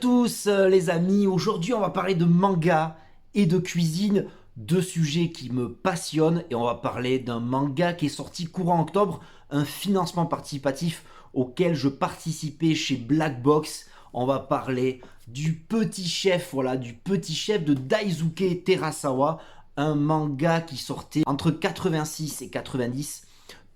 tous les amis, aujourd'hui on va parler de manga et de cuisine, deux sujets qui me passionnent et on va parler d'un manga qui est sorti courant octobre, un financement participatif auquel je participais chez Black Box. On va parler du petit chef, voilà, du petit chef de Daisuke Terasawa, un manga qui sortait entre 86 et 90,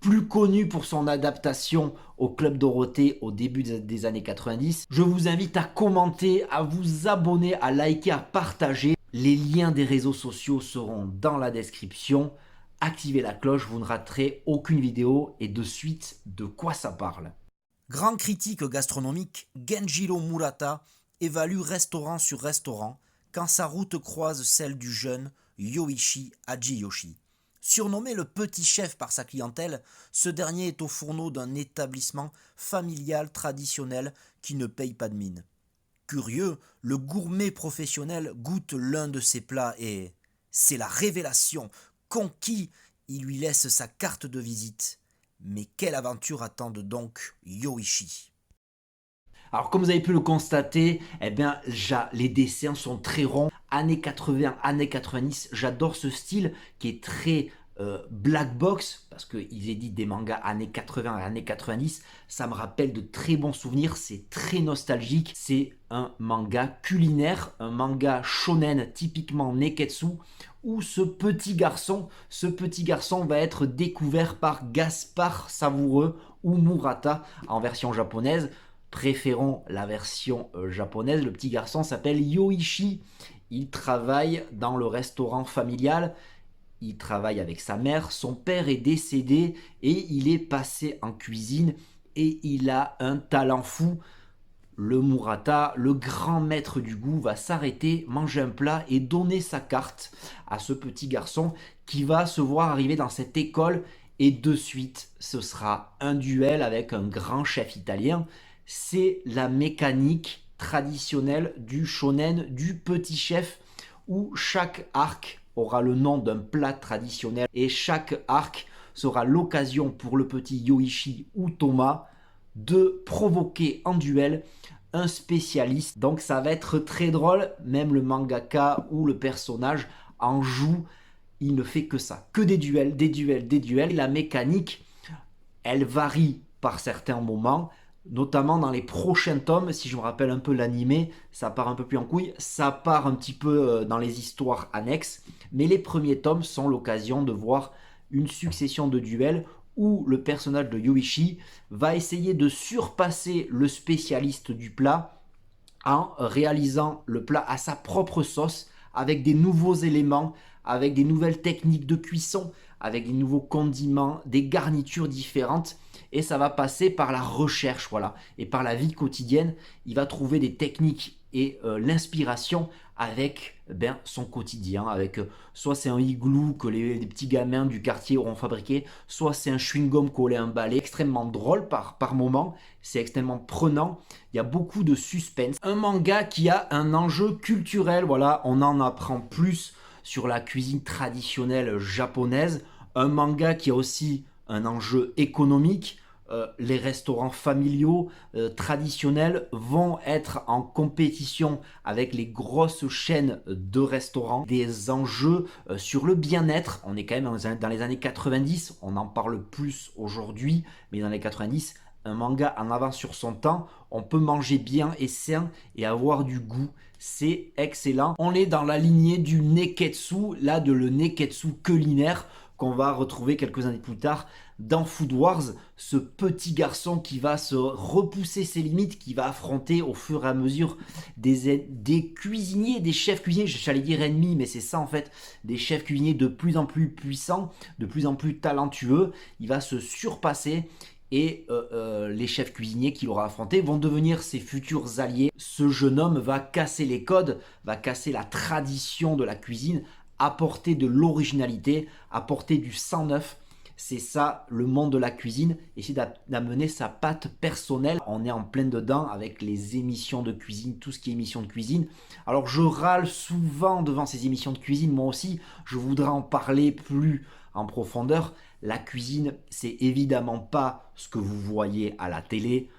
plus connu pour son adaptation au Club Dorothée au début des années 90. Je vous invite à commenter, à vous abonner, à liker, à partager. Les liens des réseaux sociaux seront dans la description. Activez la cloche, vous ne raterez aucune vidéo. Et de suite, de quoi ça parle? Grand critique gastronomique, Genjiro Murata évalue restaurant sur restaurant quand sa route croise celle du jeune Yoichi Hajiyoshi. Surnommé le petit chef par sa clientèle, ce dernier est au fourneau d'un établissement familial traditionnel qui ne paye pas de mine. Curieux, le gourmet professionnel goûte l'un de ses plats et c'est la révélation. Conquis, il lui laisse sa carte de visite. Mais quelle aventure attendent donc Yoichi? Alors comme vous avez pu le constater, eh bien, les dessins sont très ronds. Années 80, années 90, j'adore ce style qui est très black box, parce qu'ils éditent des mangas années 80 et années 90. Ça me rappelle de très bons souvenirs, c'est très nostalgique. C'est un manga culinaire, un manga shonen typiquement neketsu, où ce petit garçon va être découvert par Gaspard Savoureux ou Murata en version japonaise. Préférons la version japonaise. Le petit garçon s'appelle Yoichi. Il travaille dans le restaurant familial. Il travaille avec sa mère. Son père est décédé et il est passé en cuisine. Et il a un talent fou. Le Murata, le grand maître du goût, va s'arrêter, manger un plat et donner sa carte à ce petit garçon qui va se voir arriver dans cette école. Et de suite, ce sera un duel avec un grand chef italien. C'est la mécanique traditionnelle du shonen, du petit chef, où chaque arc aura le nom d'un plat traditionnel et chaque arc sera l'occasion pour le petit Yoichi ou Thomas de provoquer en duel un spécialiste. Donc ça va être très drôle, même le mangaka ou le personnage en joue, il ne fait que ça, que des duels, des duels, des duels. Et la mécanique, elle varie par certains moments, notamment dans les prochains tomes. Si je me rappelle un peu l'animé, ça part un peu plus en couille, ça part un petit peu dans les histoires annexes, mais les premiers tomes sont l'occasion de voir une succession de duels où le personnage de Yoichi va essayer de surpasser le spécialiste du plat en réalisant le plat à sa propre sauce, avec des nouveaux éléments, avec des nouvelles techniques de cuisson, avec des nouveaux condiments, des garnitures différentes. Et ça va passer par la recherche, voilà, et par la vie quotidienne. Il va trouver des techniques et l'inspiration avec son quotidien, avec soit c'est un igloo que les petits gamins du quartier auront fabriqué, soit c'est un chewing-gum collé à un balai. Extrêmement drôle par moment, c'est extrêmement prenant, il y a beaucoup de suspense. Un manga qui a un enjeu culturel, voilà, on en apprend plus sur la cuisine traditionnelle japonaise. Un manga qui a aussi un enjeu économique. Les restaurants familiaux traditionnels vont être en compétition avec les grosses chaînes de restaurants. Des enjeux sur le bien-être. On est quand même dans les années 90, on en parle plus aujourd'hui, mais dans les 90, un manga en avance sur son temps. On peut manger bien et sain et avoir du goût. C'est excellent. On est dans la lignée du neketsu, là de le neketsu culinaire qu'on va retrouver quelques années plus tard dans Food Wars, ce petit garçon qui va se repousser ses limites, qui va affronter au fur et à mesure des cuisiniers, des chefs cuisiniers, j'allais dire ennemis, mais c'est ça en fait, des chefs cuisiniers de plus en plus puissants, de plus en plus talentueux. Il va se surpasser et les chefs cuisiniers qu'il aura affrontés vont devenir ses futurs alliés. Ce jeune homme va casser les codes, va casser la tradition de la cuisine, apporter de l'originalité, apporter du sang neuf. C'est ça le monde de la cuisine, essayer d'amener sa patte personnelle. On est en plein dedans avec les émissions de cuisine, tout ce qui est émissions de cuisine. Alors je râle souvent devant ces émissions de cuisine, moi aussi, je voudrais en parler plus en profondeur. La cuisine, c'est évidemment pas ce que vous voyez à la télé.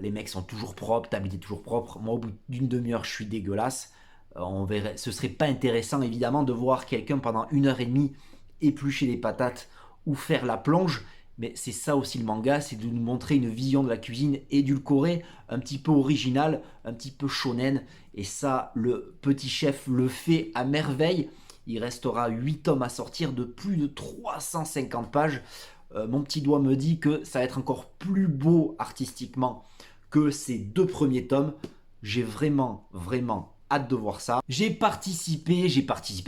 Les mecs sont toujours propres, table est toujours propre. Moi, au bout d'une demi-heure, je suis dégueulasse. On verrait, ce serait pas intéressant, évidemment, de voir quelqu'un pendant 1 heure et demie éplucher des patates ou faire la plonge. Mais c'est ça aussi le manga, c'est de nous montrer une vision de la cuisine édulcorée, un petit peu originale, un petit peu shonen. Et ça, le petit chef le fait à merveille. Il restera 8 tomes à sortir de plus de 350 pages. Mon petit doigt me dit que ça va être encore plus beau artistiquement que ces 2 premiers tomes. J'ai vraiment, vraiment hâte de voir ça. J'ai participé,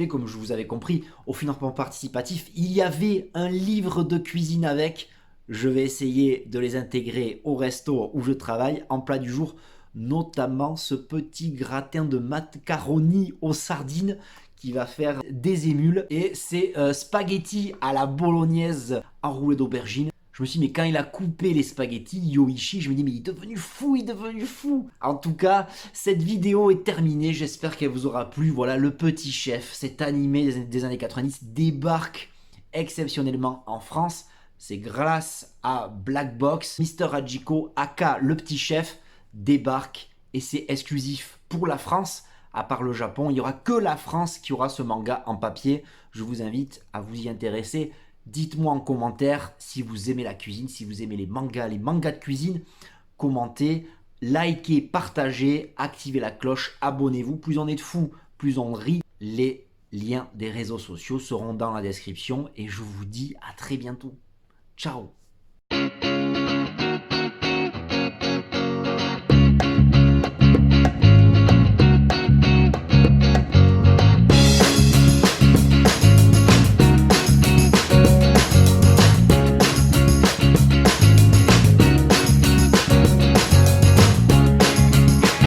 comme je vous avais compris, au financement participatif. Il y avait un livre de cuisine avec. Je vais essayer de les intégrer au resto où je travaille en plat du jour, notamment ce petit gratin de macaroni aux sardines qui va faire des émules. Et c'est spaghetti à la bolognaise enroulé d'aubergines. Je me suis dit, mais quand il a coupé les spaghettis, Yoichi, je me dis, mais il est devenu fou, il est devenu fou. En tout cas, cette vidéo est terminée. J'espère qu'elle vous aura plu. Voilà, le petit chef, cet animé des années 90 débarque exceptionnellement en France. C'est grâce à Black Box. Mister Hachiko, aka le petit chef, débarque et c'est exclusif pour la France. À part le Japon, il n'y aura que la France qui aura ce manga en papier. Je vous invite à vous y intéresser. Dites-moi en commentaire si vous aimez la cuisine, si vous aimez les mangas de cuisine. Commentez, likez, partagez, activez la cloche, abonnez-vous. Plus on est de fous, plus on rit. Les liens des réseaux sociaux seront dans la description et je vous dis à très bientôt. Ciao.